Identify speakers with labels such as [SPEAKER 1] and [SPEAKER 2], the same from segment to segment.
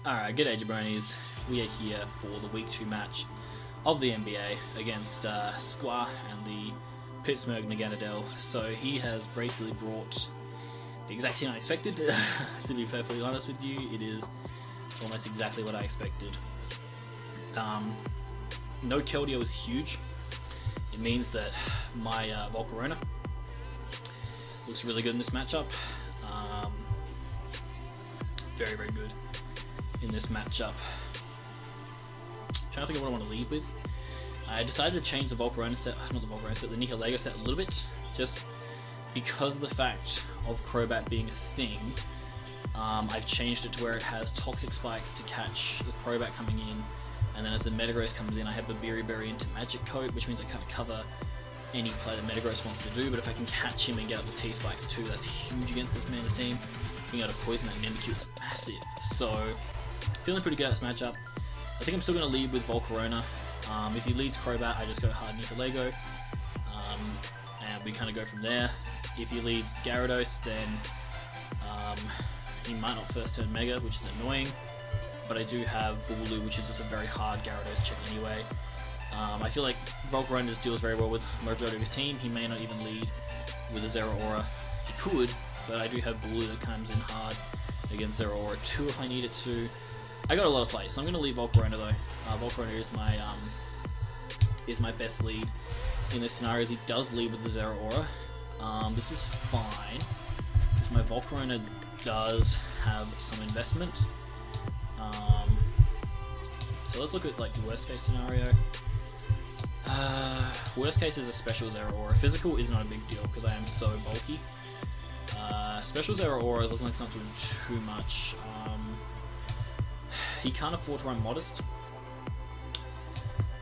[SPEAKER 1] Alright, g'day jabronis. We are here for the week 2 match of the MBA against Squaw and the Pittsburgh Naganadel. So he has basically brought the exact team I expected. To be perfectly honest with you, it is almost exactly what I expected. No Keldeo is huge. It means that my Volcarona looks really good in this matchup. Very, very good in this matchup. I'm trying to think of what I want to lead with. I decided to change the Volcarona set, not the Volcarona set, the Naganadel set a little bit, just because of the fact of Crobat being a thing. I've changed it to where it has Toxic Spikes to catch the Crobat coming in, and then as the Metagross comes in, I have the Berry into Magic Coat, which means I kind of cover any play that Metagross wants to do, but if I can catch him and get up the T-Spikes too, that's huge against this man's team. Being able to poison that Mimikyu is massive, so feeling pretty good at this matchup. I think I'm still going to lead with Volcarona. If he leads Crobat, I just go hard Nihilego, and we kind of go from there. If he leads Gyarados, then he might not first turn Mega, which is annoying, but I do have Bulu, which is just a very hard Gyarados check anyway. I feel like Volcarona just deals very well with majority of his team. He may not even lead with a Zero Aura. He could, but I do have Bulu that comes in hard against Zero Aura 2 if I need it to. I got a lot of plays, so I'm going to leave Volcarona though. Volcarona is my best lead in this scenario, as he does lead with the Zero Aura. This is fine, because my Volcarona does have some investment. So let's look at like the worst case scenario. Worst case is a special Zero Aura. Physical is not a big deal because I am so bulky. Special Zero Aura is looking like it's not doing too much. He can't afford to run Modest.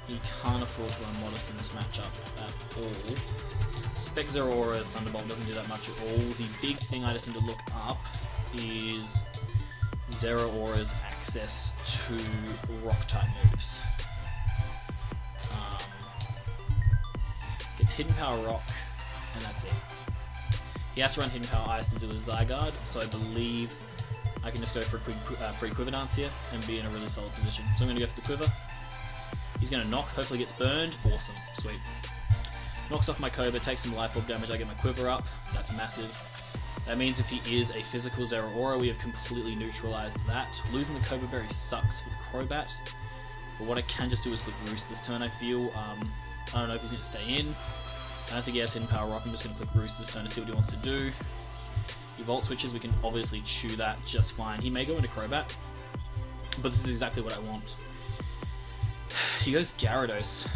[SPEAKER 1] He can't afford to run Modest in this matchup at all. Spec Zero Aura's Thunderbolt doesn't do that much at all. The big thing I just need to look up is Zero Aura's access to Rock-type moves. Gets Hidden Power Rock, and that's it. He has to run Hidden Power Ice to do his Zygarde, so I believe I can just go for a quick free Quiver Dance here and be in a really solid position. So I'm going to go for the Quiver. He's going to knock, hopefully gets burned. Awesome, sweet. Knocks off my Cobra, takes some Life Orb damage, I get my Quiver up. That's massive. That means if he is a physical Zero Aura, we have completely neutralized that. Losing the Cobra Berry sucks for the Crobat, but what I can just do is click Roost this turn, I feel. I don't know if he's going to stay in. I don't think he has Hidden Power Rock. I'm just going to click Roost this turn to see what he wants to do. He Volt Switches, we can obviously chew that just fine. He may go into Crobat, but this is exactly what I want. He goes Gyarados.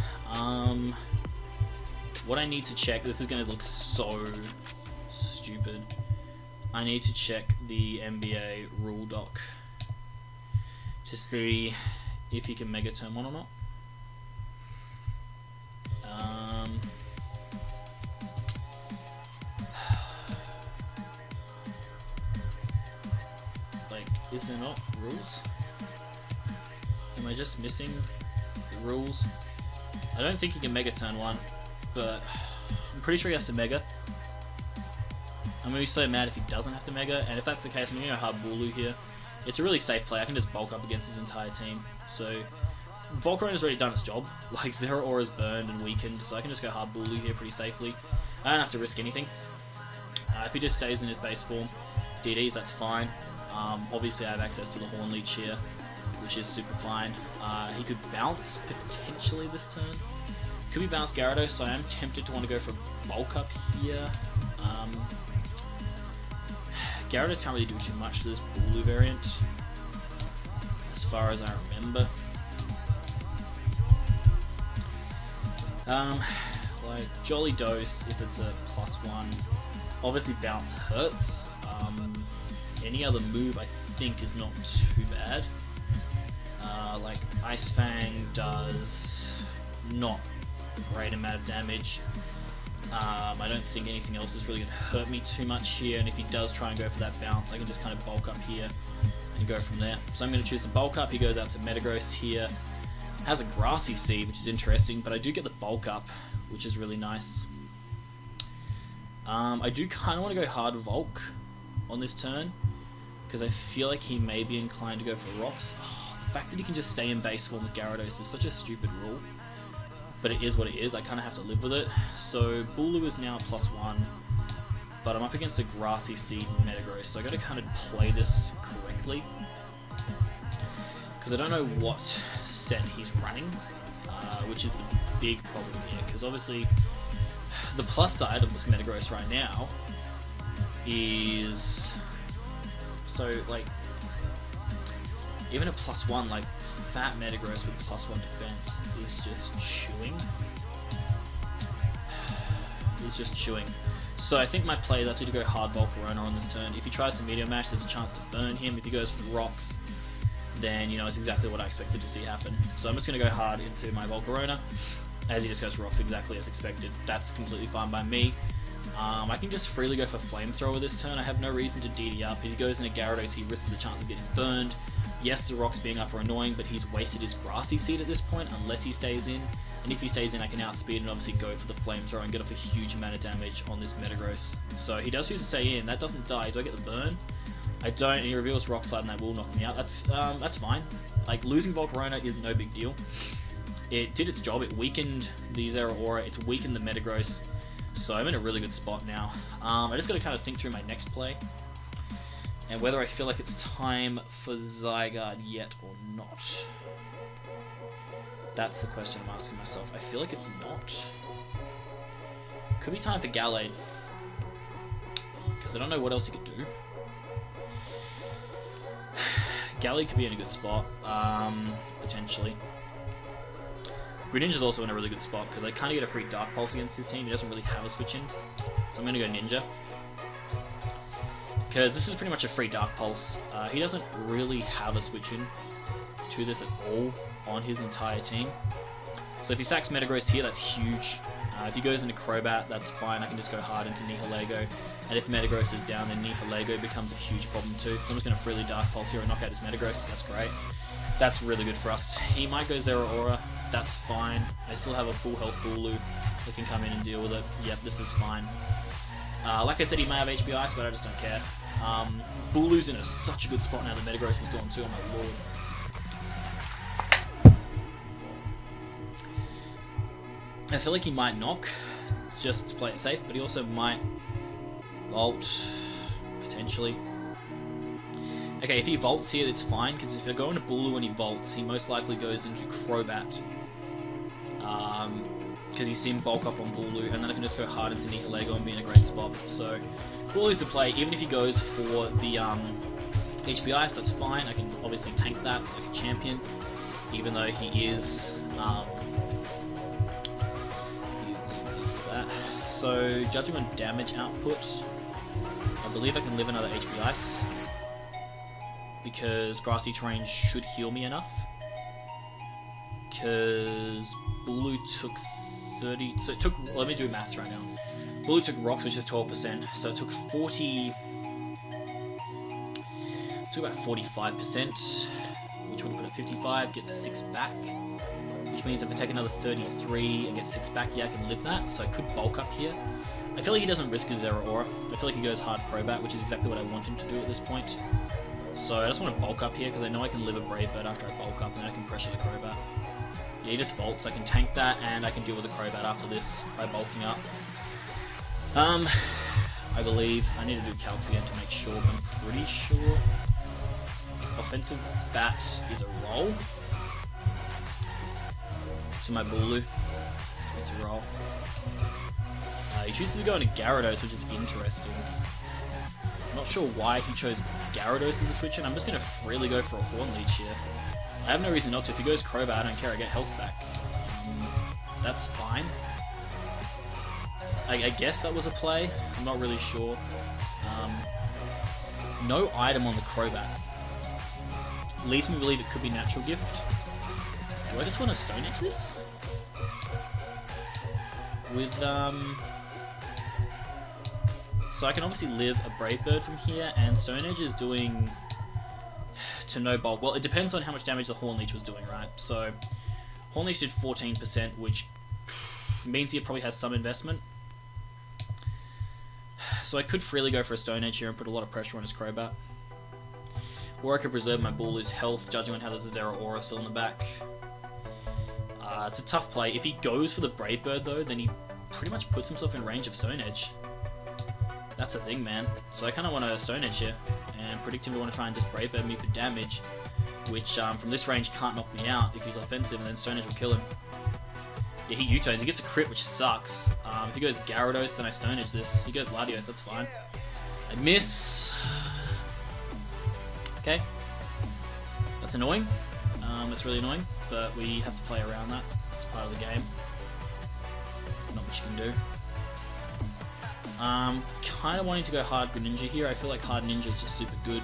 [SPEAKER 1] What I need to check, this is going to look so stupid. I need to check the MBA rule doc to see if he can Mega Turn 1 or not. Like, is there not rules? Am I just missing the rules? I don't think he can Mega Turn 1, but I'm pretty sure he has to Mega. I'm going to be so mad if he doesn't have to Mega, and if that's the case, I'm going to go hard Bulu here. It's a really safe play. I can just bulk up against his entire team. So Volcarona's already done its job. Like, Zero Aura's burned and weakened, so I can just go hard Bulu here pretty safely. I don't have to risk anything. If he just stays in his base form, DDs, that's fine. Obviously I have access to the Horn Leech here, which is super fine. He could bounce potentially this turn. Could be bounce Gyarados, so I am tempted to want to go for bulk up here. Gyarados can't really do too much to this Bulu variant, as far as I remember. Like Jolly Dose, if it's a +1, obviously bounce hurts. Any other move I think is not too bad. Like Ice Fang does not a great amount of damage. I don't think anything else is really going to hurt me too much here, and if he does try and go for that bounce, I can just kind of bulk up here and go from there. So I'm going to choose the bulk up. He goes out to Metagross here. Has a Grassy Seed, which is interesting, but I do get the bulk up, which is really nice. I do kind of want to go hard Volk on this turn, because I feel like he may be inclined to go for rocks. Oh, the fact that he can just stay in base form with Gyarados is such a stupid rule, but it is what it is. I kind of have to live with it. So Bulu is now +1, but I'm up against a Grassy Seed Metagross, so I got to kind of play this correctly, because I don't know what set he's running, which is the big problem here, because obviously the plus side of this Metagross right now is, so like, even a +1, like fat Metagross with +1 defense is just chewing. It's just chewing. So I think my play is actually to go hard Volcarona on this turn. If he tries to Meteor Mash, there's a chance to burn him. If he goes for rocks, then you know it's exactly what I expected to see happen. So I'm just going to go hard into my Volcarona, as he just goes rocks exactly as expected. That's completely fine by me. I can just freely go for Flamethrower this turn. I have no reason to DD up. If he goes into Gyarados, he risks the chance of getting burned. Yes, the rocks being up are annoying, but he's wasted his Grassy Seed at this point, unless he stays in. And if he stays in, I can outspeed and obviously go for the Flamethrower and get off a huge amount of damage on this Metagross. So he does choose to stay in. That doesn't die. Do I get the burn? I don't. And he reveals Rock Slide, and that will knock me out. That's fine. Like, losing Volcarona is no big deal. It did its job. It weakened the Zeraora. It's weakened the Metagross. So I'm in a really good spot now. I just got to kind of think through my next play, and whether I feel like it's time for Zygarde yet or not. That's the question I'm asking myself. I feel like it's not. Could be time for Gallade, because I don't know what else he could do. Gallade could be in a good spot, potentially. Greninja's also in a really good spot, because I kind of get a free Dark Pulse against his team. He doesn't really have a switch in, so I'm going to go Ninja, because this is pretty much a free Dark Pulse. He doesn't really have a switch in to this at all on his entire team. So if he sacks Metagross here, that's huge. If he goes into Crobat, that's fine. I can just go hard into Nihilego. And if Metagross is down, then Nihilego becomes a huge problem too. So I'm just going to freely Dark Pulse here and knock out his Metagross. That's great. That's really good for us. He might go Zeraora. That's fine. I still have a full health Bulu that can come in and deal with it. Yep, this is fine. Like I said, he may have HP Ice, but I just don't care. Bulu's in such a good spot now. The Metagross is gone too. Oh my lord. I feel like he might knock, just to play it safe, but he also might Volt, potentially. Okay, if he Volts here, that's fine, because if I go into Bulu and he Volts, he most likely goes into Crobat. Because he's seen bulk up on Bulu, and then I can just go hard into Nihilego and be in a great spot. So, Bulu's the play. Even if he goes for the HP Ice, that's fine. I can obviously tank that like a champion, even though he is... So, judging on damage output, I believe I can live another HP Ice, because Grassy Terrain should heal me enough, because Bulu took 30, so it took, let me do maths right now. Bulu took Rocks, which is 12%, so it took 40, it took about 45%, which would put it 55, gets 6 back. Which means if I take another 33 and get 6 back, yeah, I can live that, so I could bulk up here. I feel like he doesn't risk his Zeraora. I feel like he goes hard Crobat, which is exactly what I want him to do at this point. So I just want to bulk up here, because I know I can live a Brave Bird after I bulk up, and I can pressure the Crobat. Yeah, he just Volts. I can tank that, and I can deal with the Crobat after this by bulking up. I believe. I need to do calcs again to make sure, but I'm pretty sure. Offensive Bat is a roll. To my Bulu. It's a roll. He chooses to go into Gyarados, which is interesting. I'm not sure why he chose Gyarados as a switch, and I'm just going to freely go for a Horn Leech here. I have no reason not to. If he goes Crobat, I don't care, I get health back. That's fine. I guess that was a play. I'm not really sure. No item on the Crobat. Leads me to believe it could be Natural Gift. Do I just want to Stone Edge this? With, so I can obviously live a Brave Bird from here, and Stone Edge is doing to no bulk. Well, it depends on how much damage the Horn Leech was doing, right? So, Horn Leech did 14%, which means he probably has some investment. So I could freely go for a Stone Edge here and put a lot of pressure on his Crobat. Or I could preserve my Bulu's health, judging on how there's a Zero Aura still in the back. It's a tough play. If he goes for the Brave Bird though, then he pretty much puts himself in range of Stone Edge. That's the thing, man. So I kind of want to Stone Edge here, and predict him to want to try and just Brave Bird me for damage, which from this range can't knock me out if he's offensive, and then Stone Edge will kill him. Yeah, he U-turns. He gets a crit, which sucks. If he goes Gyarados, then I Stone Edge this. He goes Latios, that's fine. I miss. Okay. That's annoying. That's really annoying, but we have to play around that. It's part of the game. Not much you can do. Kind of wanting to go hard Greninja here. I feel like hard Ninja is just super good.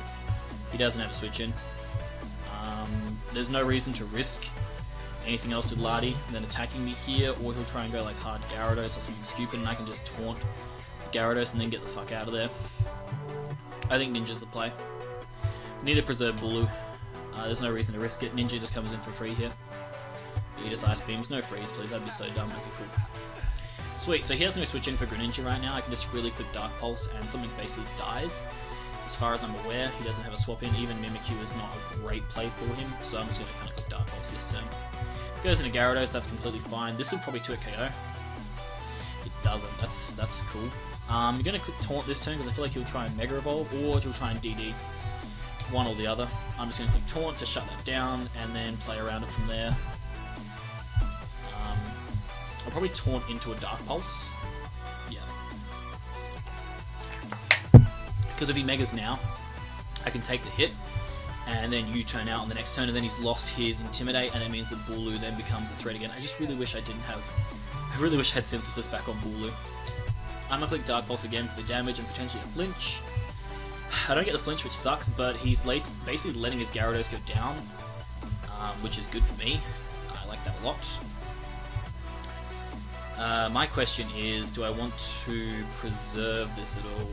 [SPEAKER 1] He doesn't have a switch in. There's no reason to risk anything else with Lati than attacking me here, or he'll try and go like hard Gyarados or something stupid, and I can just taunt Gyarados and then get the fuck out of there. I think Ninja's the play. Need to preserve Bulu. There's no reason to risk it. Ninja just comes in for free here. He just Ice Beams. No freeze, please. That'd be so dumb. Okay, cool. Sweet. So he has no switch in for Greninja right now. I can just really click Dark Pulse and something basically dies. As far as I'm aware, he doesn't have a swap in. Even Mimikyu is not a great play for him, so I'm just going to kind of click Dark Pulse this turn. Goes into Gyarados. That's completely fine. This will probably 2-hit KO. It doesn't. That's cool. I'm going to click Taunt this turn because I feel like he'll try and Mega Evolve, or he'll try and DD. One or the other. I'm just going to click Taunt to shut that down and then play around it from there. I'll probably Taunt into a Dark Pulse. Yeah. Because if he Megas now, I can take the hit and then U-turn out on the next turn, and then he's lost his Intimidate, and it means that Bulu then becomes a threat again. I just really wish I didn't have... I really wish I had Synthesis back on Bulu. I'm going to click Dark Pulse again for the damage and potentially a flinch. I don't get the flinch, which sucks, but he's basically letting his Gyarados go down, which is good for me. I like that a lot. My question is, do I want to preserve this at all?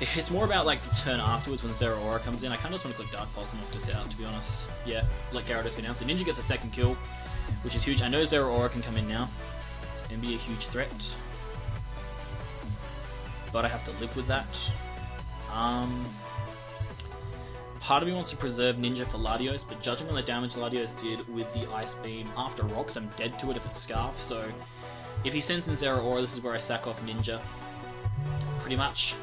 [SPEAKER 1] It's more about like the turn afterwards when Zero Aura comes in. I kind of just want to click Dark Pulse and knock this out, to be honest. Yeah, let Gyarados go down. So Ninja gets a second kill, which is huge. I know Zero Aura can come in now and be a huge threat, but I have to live with that. Part of me wants to preserve Ninja for Latios, but judging on the damage Latios did with the Ice Beam after Rocks, I'm dead to it if it's Scarf, so if he sends in Zero Aura, this is where I sack off Ninja, pretty much,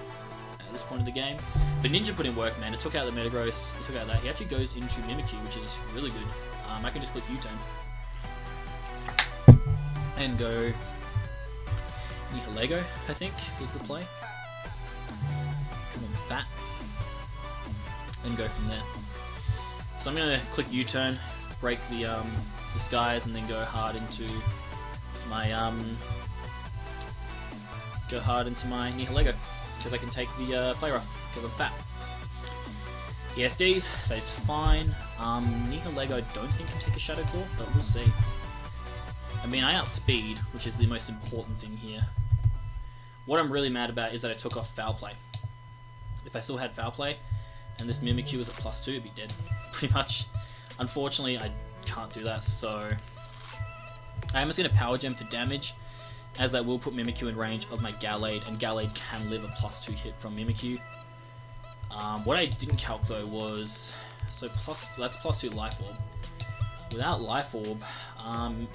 [SPEAKER 1] at this point of the game. But Ninja put in work, man. It took out the Metagross, it took out that. He actually goes into Mimikyu, which is really good. I can just click U-turn. And go Nihilego, I think, is the play. Because I'm fat. And go from there. So I'm going to click U-turn, break the disguise, and then go hard into my Nihilego, because I can take the play rough because I'm fat. ESDs, so it's fine. Nihilego I don't think can take a Shadow Claw, but we'll see. I mean, I outspeed, which is the most important thing here. What I'm really mad about is that I took off Foul Play. If I still had Foul Play, and this Mimikyu was at +2, it'd be dead. Pretty much. Unfortunately, I can't do that, so I am just going to Power Gem for damage, as that will put Mimikyu in range of my Gallade, and Gallade can live a +2 hit from Mimikyu. What I didn't calc though was, so that's +2 Life Orb. Without Life Orb,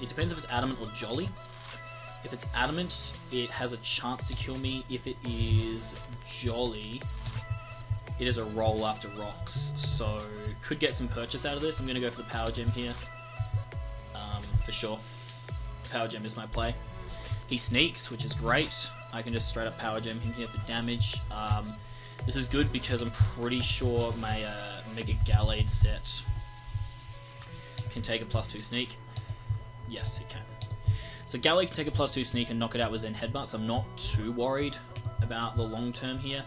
[SPEAKER 1] it depends if it's Adamant or Jolly. If it's Adamant, it has a chance to kill me. If it is Jolly, it is a roll after Rocks, so could get some purchase out of this. I'm going to go for the Power Gem here, for sure. Power Gem is my play. He sneaks, which is great. I can just straight up Power Gem him here for damage. This is good because I'm pretty sure my Mega Gallade set can take a +2 sneak. Yes, it can. So Gallade can take a +2 sneak and knock it out with Zen Headbutt, so I'm not too worried about the long term here.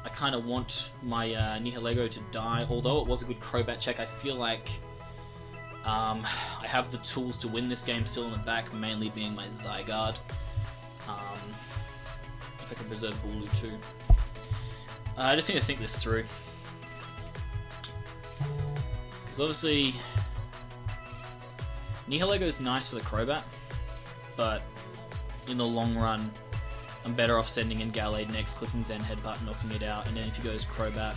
[SPEAKER 1] I kind of want my Nihilego to die, although it was a good Crobat check. I feel like I have the tools to win this game still in the back, mainly being my Zygarde. If I can preserve Bulu too. I just need to think this through. Because obviously, Nihilego is nice for the Crobat, but in the long run, I'm better off sending in Gallade next, clicking Zen Headbutt, knocking it out, and then if he goes Crobat,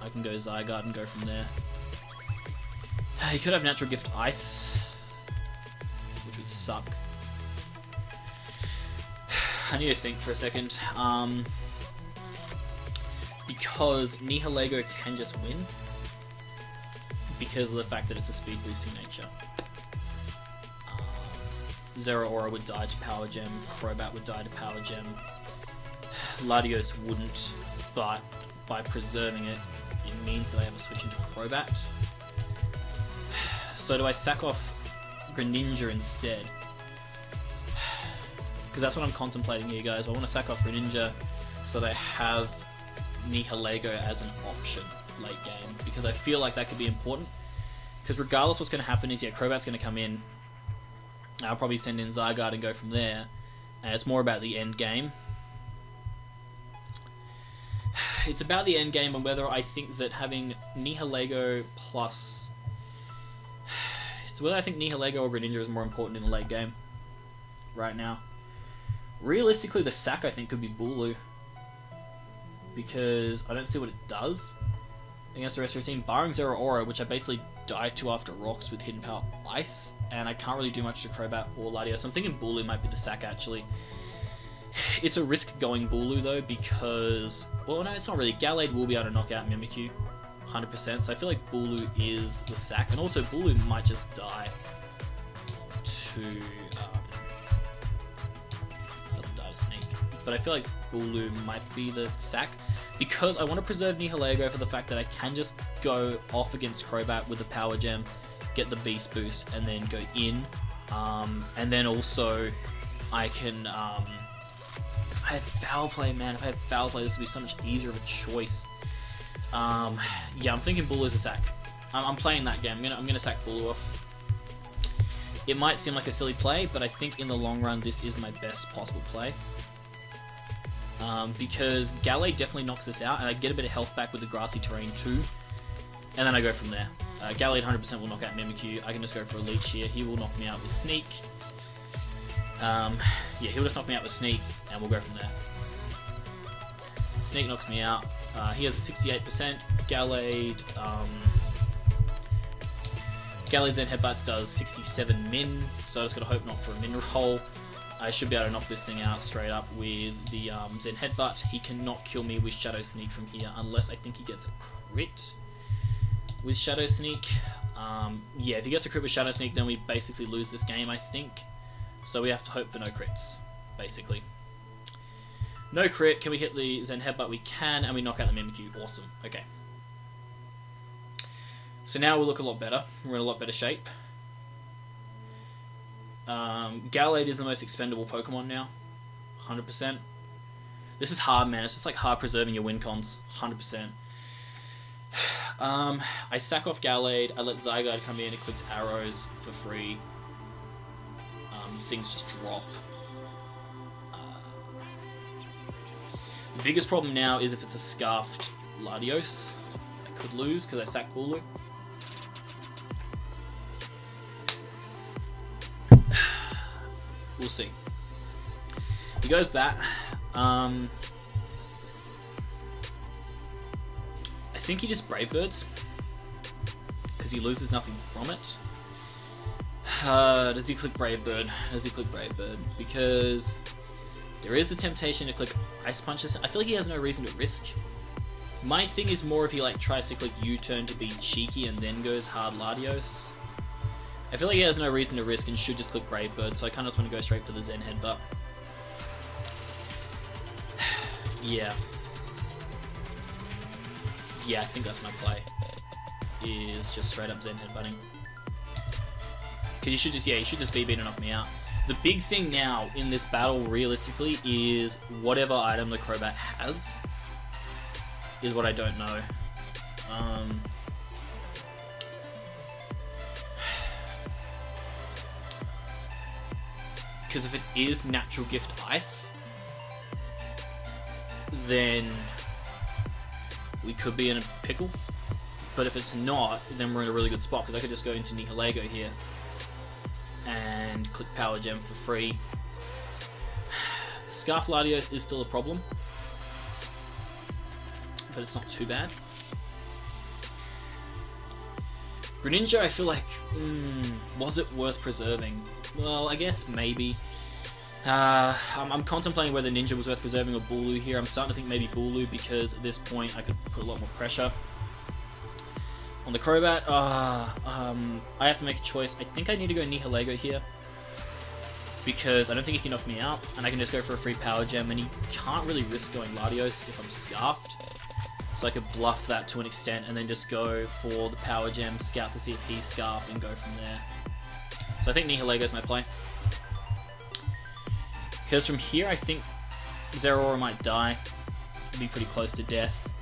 [SPEAKER 1] I can go Zygarde and go from there. He could have Natural Gift Ice, which would suck. I need to think for a second. Because Nihilego can just win because of the fact that it's a speed boosting nature. Zeraora would die to Power Gem, Crobat would die to Power Gem, Latios wouldn't, but by preserving it, it means that I have a switch into Crobat. So do I sack off Greninja instead? Because that's what I'm contemplating here, guys. I want to sack off Greninja so that I have Nihilego as an option late game, because I feel like that could be important. Because regardless what's going to happen is, yeah, Crobat's going to come in. I'll probably send in Zygarde and go from there. And it's more about the end game. It's about the end game and whether I think that having Nihilego plus... It's whether I think Nihilego or Greninja is more important in the late game right now. Realistically, the sack I think could be Bulu, because I don't see what it does against the rest of the team, barring Zeraora, which I basically die to after Rocks with Hidden Power Ice, and I can't really do much to Crobat or Latios. I'm thinking Bulu might be the sack, actually. It's a risk going Bulu, though, because... Well, no, it's not really. Gallade will be able to knock out Mimikyu, 100%, so I feel like Bulu is the sack, and also Bulu might just die to... doesn't die to Snake, but I feel like Bulu might be the sack, because I want to preserve Nihilego for the fact that I can just go off against Crobat with the Power Gem, get the Beast Boost, and then go in. And then also, I can... I have Foul Play, man. If I have Foul Play, this would be so much easier of a choice. Yeah, I'm thinking Bulu's a sack. I'm playing that game. I'm gonna sack Bulu off. It might seem like a silly play, but I think in the long run, this is my best possible play. Because Gallade definitely knocks this out, and I get a bit of health back with the grassy terrain too, and then I go from there. Gallade 100% will knock out Mimikyu. I can just go for a leech here. He will knock me out with Sneak. Yeah, he'll just knock me out with Sneak, and we'll go from there. Sneak knocks me out. He has a 68%. Gallade, Gallade Zen Headbutt does 67 min, so I just gotta hope not for a min roll. I should be able to knock this thing out straight up with the Zen Headbutt. He cannot kill me with Shadow Sneak from here, unless I think he gets a crit with Shadow Sneak. Yeah, if he gets a crit with Shadow Sneak, then we basically lose this game, I think. So we have to hope for no crits, basically. No crit. Can we hit the Zen Headbutt? We can, and we knock out the Mimikyu. Awesome. Okay. So now we look a lot better. We're in a lot better shape. Gallade is the most expendable Pokemon now. 100%. This is hard, man. It's just like hard preserving your win cons. 100%. I sack off Gallade. I let Zygarde come in. It clicks arrows for free. Things just drop. The biggest problem now is if it's a Scarfed Latios. I could lose because I sacked Bulu. We'll see. He goes back. I think he just Brave Birds because he loses nothing from it. Does he click Brave Bird? Does he click Brave Bird? Because there is the temptation to click Ice Punches. I feel like he has no reason to risk. My thing is more if he like tries to click U-turn to be cheeky and then goes hard Latios. I feel like he has no reason to risk and should just click Brave Bird, so I kind of just want to go straight for the Zen Headbutt. Yeah. Yeah, I think that's my play. Is just straight up Zen Headbutting. Because you should just, yeah, you should just BB to knock me out. The big thing now in this battle, realistically, is whatever item the Crobat has is what I don't know. Because if it is Natural Gift Ice, then we could be in a pickle. But if it's not, then we're in a really good spot, because I could just go into Nihilego here and click Power Gem for free. Scarf Latios is still a problem, but it's not too bad. Greninja, I feel like, was it worth preserving? Well, I guess maybe. I'm contemplating whether Ninja was worth preserving or Bulu here. I'm starting to think maybe Bulu because at this point I could put a lot more pressure on the Crobat. I have to make a choice. I think I need to go Nihilego here because I don't think he can knock me out, and I can just go for a free Power Gem, and he can't really risk going Latios if I'm Scarfed. So I could bluff that to an extent and then just go for the Power Gem, scout to see if he's Scarfed, and go from there. So I think Nihilego is my play. Because from here, I think Zeraora might die, be pretty close to death,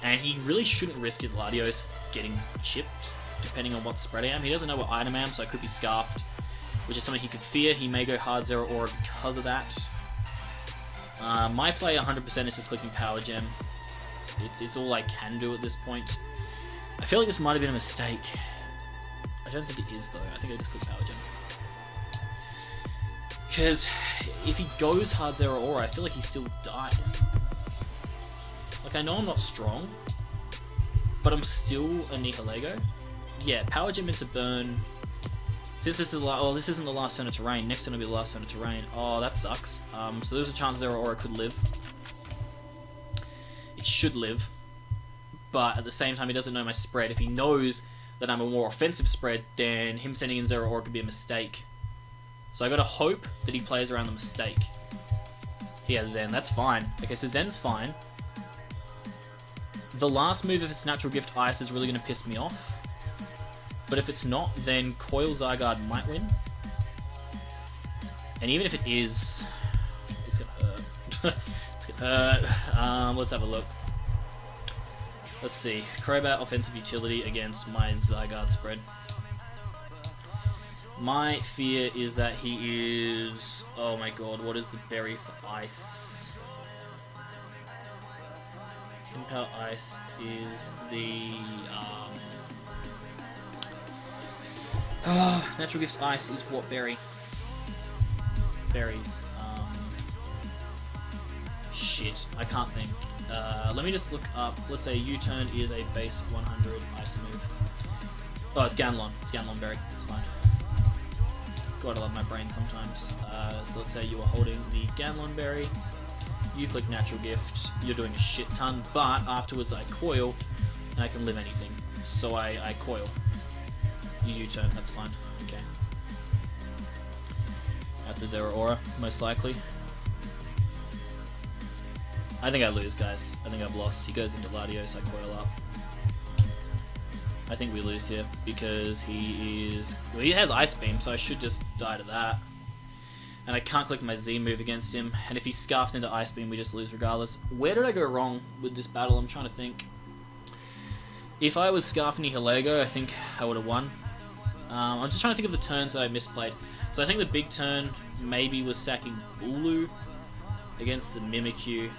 [SPEAKER 1] and he really shouldn't risk his Latios getting chipped, depending on what spread I am. He doesn't know what item I am, so I could be Scarfed, which is something he could fear. He may go hard Zeraora because of that. My play 100% is just clicking Power Gem. It's all I can do at this point. I feel like this might have been a mistake. I don't think it is, though. I think I just click Power Gem. Because if he goes hard Zeraora, I feel like he still dies. Like, I know I'm not strong, but I'm still a Nihilego. Yeah, Power Gem into burn. Since this is this isn't the last turn of terrain, next turn will be the last turn of terrain. Oh, that sucks. So there's a chance Zeraora could live. It should live, but at the same time, he doesn't know my spread. If he knows that I'm a more offensive spread, then him sending in Zeraora could be a mistake. So I gotta hope that he plays around the mistake. He has Zen, that's fine. Okay, so Zen's fine. The last move, if it's Natural Gift Ice, is really gonna piss me off. But if it's not, then Coil Zygarde might win. And even if it is, it's gonna hurt. It's gonna hurt. Let's have a look. Let's see. Crobat offensive utility against my Zygarde spread. My fear is that he is... Oh my god, what is the berry for ice? Impel Ice is the... Natural Gift Ice is what berry? Berries. Shit, I can't think. Let me just look up. Let's say U-Turn is a base 100 ice move. Oh, it's Ganlon. It's Ganlon Berry. It's fine. God, I love my brain sometimes. So let's say you are holding the Ganlon Berry. You click Natural Gift. You're doing a shit ton, but afterwards I coil, and I can live anything. So I coil. You U-turn. That's fine. Okay. That's a Zeraora, most likely. I think I lose, guys. I think I've lost. He goes into Latios, I coil up. I think we lose here, because he is... Well, he has Ice Beam, so I should just die to that. And I can't click my Z move against him, and if he's scarfed into Ice Beam, we just lose regardless. Where did I go wrong with this battle? I'm trying to think. If I was scarfed Nihilego, I think I would have won. I'm just trying to think of the turns that I misplayed. So I think the big turn maybe was sacking Bulu against the Mimikyu.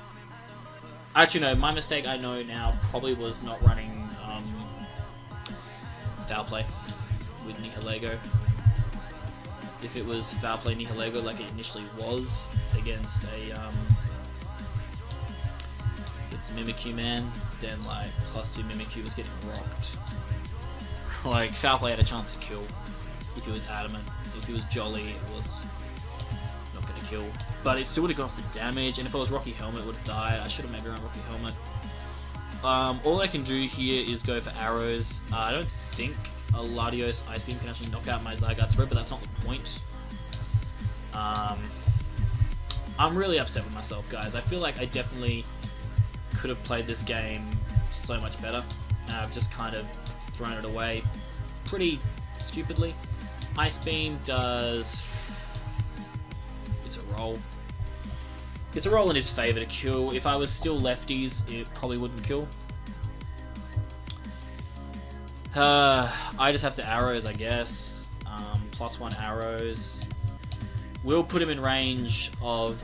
[SPEAKER 1] Actually, no, my mistake I know now probably was not running Foul Play with Nihilego. If it was Foul Play Nihilego like it initially was against a it's Mimikyu man, then like +2 Mimikyu was getting rocked. Like Foul Play had a chance to kill if he was adamant. If he was jolly, it was not going to kill. But it still would have got off the damage, and if it was Rocky Helmet, it would have died. I should have maybe run Rocky Helmet. All I can do here is go for arrows. I don't think a Latios Ice Beam can actually knock out my Zygarde spread, but that's not the point. I'm really upset with myself, guys. I feel like I definitely could have played this game so much better. I've just kind of thrown it away pretty stupidly. Ice Beam does... It's a roll. It's a roll in his favour to kill. If I was still lefties, it probably wouldn't kill. I just have to arrows, I guess. +1 arrows. We'll put him in range of...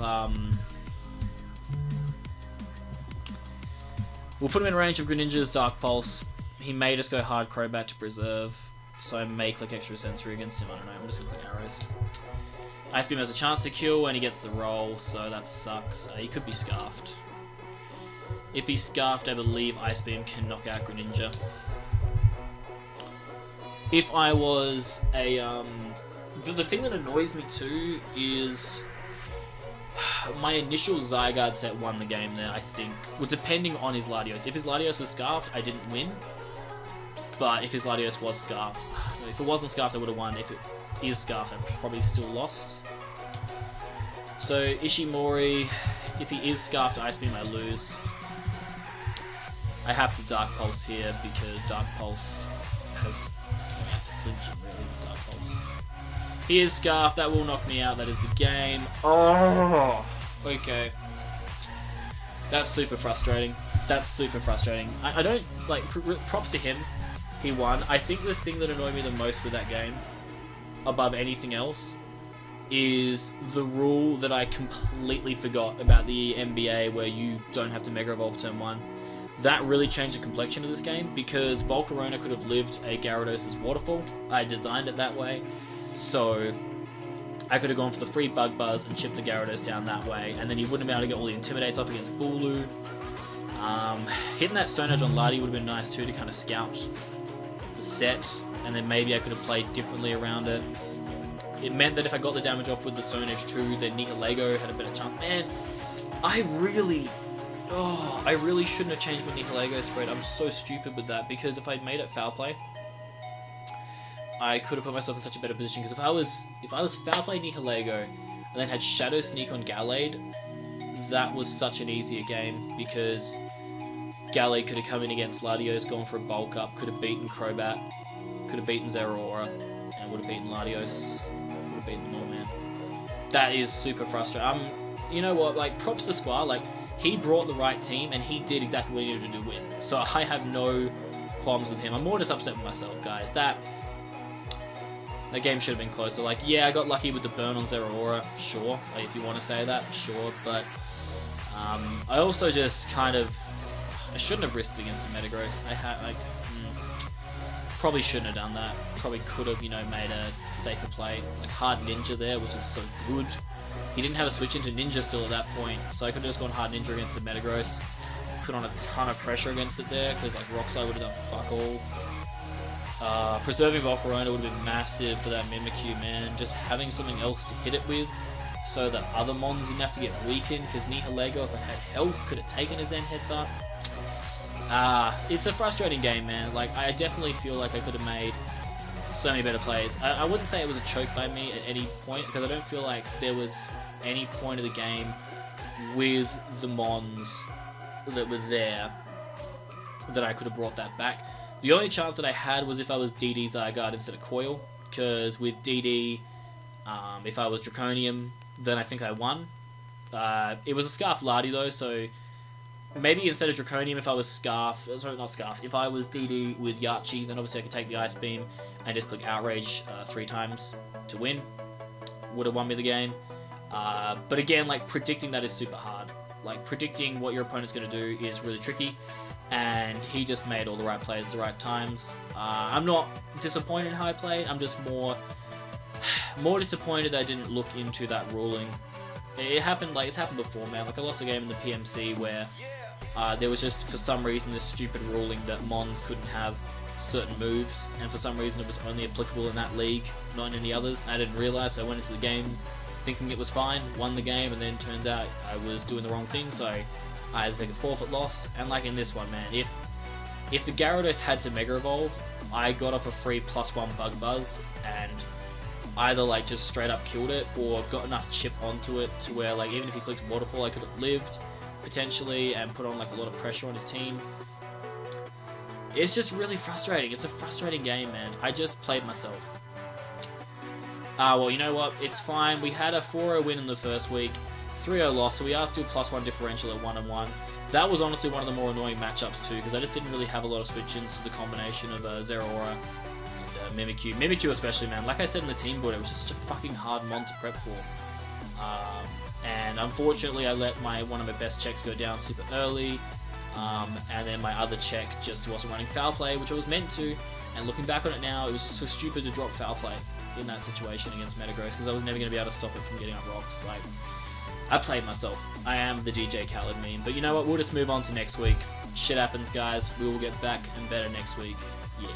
[SPEAKER 1] We'll put him in range of Greninja's Dark Pulse. He may just go hard Crobat to preserve, so I may click extra sensory against him. I don't know, I'm just gonna click arrows. Ice Beam has a chance to kill and he gets the roll, so that sucks. He could be scarfed. If he's scarfed, I believe Ice Beam can knock out Greninja. if I was a the thing that annoys me too is my initial Zygarde set won the game there, I think. Well, depending on his Latios. If his Latios was Scarfed, I didn't win. But if his Latios was Scarfed, if it wasn't Scarfed, I would have won. If it is Scarfed, I probably still lost. So Ishimori, if he is Scarfed Ice Beam, I lose. I have to Dark Pulse here because Dark Pulse has... I have to flinch him really with Dark Pulse. He is Scarfed, that will knock me out, that is the game. Oh, okay. That's super frustrating. That's super frustrating. I don't, like, props to him, he won. I think the thing that annoyed me the most with that game, above anything else, is the rule that I completely forgot about the MBA where you don't have to Mega Evolve turn 1. That really changed the complexion of this game because Volcarona could have lived a Gyarados' Waterfall. I designed it that way. So I could have gone for the free Bug Buzz and chipped the Gyarados down that way, and then you wouldn't be able to get all the Intimidates off against Bulu. Hitting that Stone Edge on Lati would have been nice too to kind of scout the set, and then maybe I could have played differently around it. It meant that if I got the damage off with the Stone Edge too, then Nihilego had a better chance. Man, I really shouldn't have changed my Nihilego spread. I'm so stupid with that, because if I'd made it Foul Play, I could have put myself in such a better position, because if I was Foul Play Nihilego and then had Shadow Sneak on Gallade, that was such an easier game, because Gallade could have come in against Latios, gone for a bulk up, could have beaten Crobat, could have beaten Zeraora, and would have beaten Latios, would have beaten them all, man. That is super frustrating. You know what, like, props to Squall, like, he brought the right team, and he did exactly what he needed to do win. So I have no qualms with him. I'm more just upset with myself, guys. That game should have been closer. Like, yeah, I got lucky with the burn on Zeraora, sure. Like, if you want to say that, sure. But I also just kind of... I shouldn't have risked against the Metagross. I had, like... probably shouldn't have done that. Probably could have, you know, made a safer play. Like, Hard Ninja there, which is so good. He didn't have a switch into Ninja still at that point, so I could have just gone Hard Ninja against the Metagross. Put on a ton of pressure against it there, because like Rock Slide would have done fuck all. Preserving Volcarona would have been massive for that Mimikyu, man. Just having something else to hit it with, so that other mons didn't have to get weakened, because Nihilego, if it had health, could have taken a Zen Headbutt. It's a frustrating game, man. Like, I definitely feel like I could have made so many better plays. I wouldn't say it was a choke by me at any point, because I don't feel like there was any point of the game with the mons that were there that I could have brought that back. The only chance that I had was if I was DD Zygarde instead of Coil, because with DD, if I was Draconium, then I think I won. It was a Scarf Lati though, so maybe instead of Draconium, if I was if I was DD with Yachi, then obviously I could take the Ice Beam and just click Outrage 3 times to win. Would have won me the game. But again, like, predicting that is super hard. Like, predicting what your opponent's going to do is really tricky, and he just made all the right plays at the right times. I'm not disappointed in how I played, I'm just more disappointed that I didn't look into that ruling. It happened, like, it's happened before, man. Like, I lost a game in the PMC where there was just, for some reason, this stupid ruling that Mons couldn't have certain moves, and for some reason it was only applicable in that league, not in any others. I didn't realise, so I went into the game thinking it was fine, won the game, and then turns out I was doing the wrong thing, so I had to take a forfeit loss. And like in this one, man, if the Gyarados had to Mega Evolve, I got off a free +1 Bug Buzz, and either like just straight up killed it, or got enough chip onto it to where, like, even if he clicked Waterfall, I could have lived, potentially, and put on like a lot of pressure on his team. It's just really frustrating. It's a frustrating game, man. I just played myself. Well, you know what? It's fine. We had a 4-0 win in the first week, 3-0 loss, so we are still +1 differential at 1-1. That was honestly one of the more annoying matchups too, because I just didn't really have a lot of switch-ins to the combination of Zeraora and Mimikyu. Mimikyu especially, man. Like I said in the team board, it was just such a fucking hard mon to prep for. And unfortunately, I let one of my best checks go down super early. And then my other check just wasn't running Foul Play, which I was meant to, and looking back on it now, it was just so stupid to drop Foul Play in that situation against Metagross, because I was never going to be able to stop it from getting up rocks. Like, I played myself. I am the DJ Khaled meme. But you know what, we'll just move on to next week. Shit happens, guys. We will get back and better next week. Yeah.